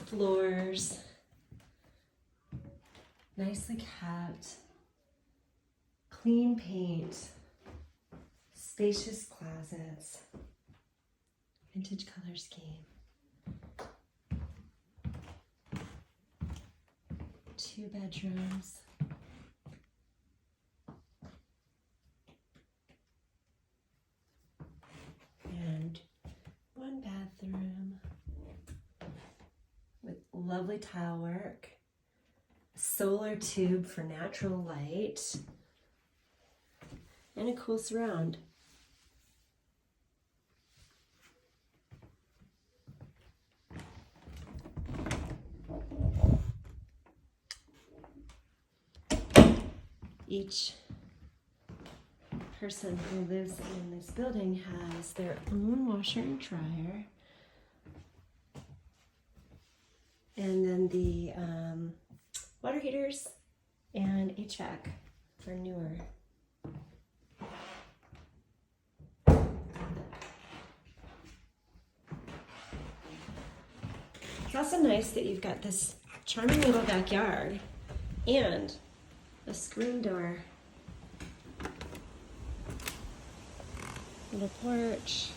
floors, nicely kept, clean paint, spacious closets, vintage color scheme. 2 bedrooms. And 1 bathroom with lovely tile work, solar tube for natural light, and a cool surround. Each person who lives in this building has their own washer and dryer, and then the water heaters and HVAC are newer. It's also nice that you've got this charming little backyard and a screen door, little porch,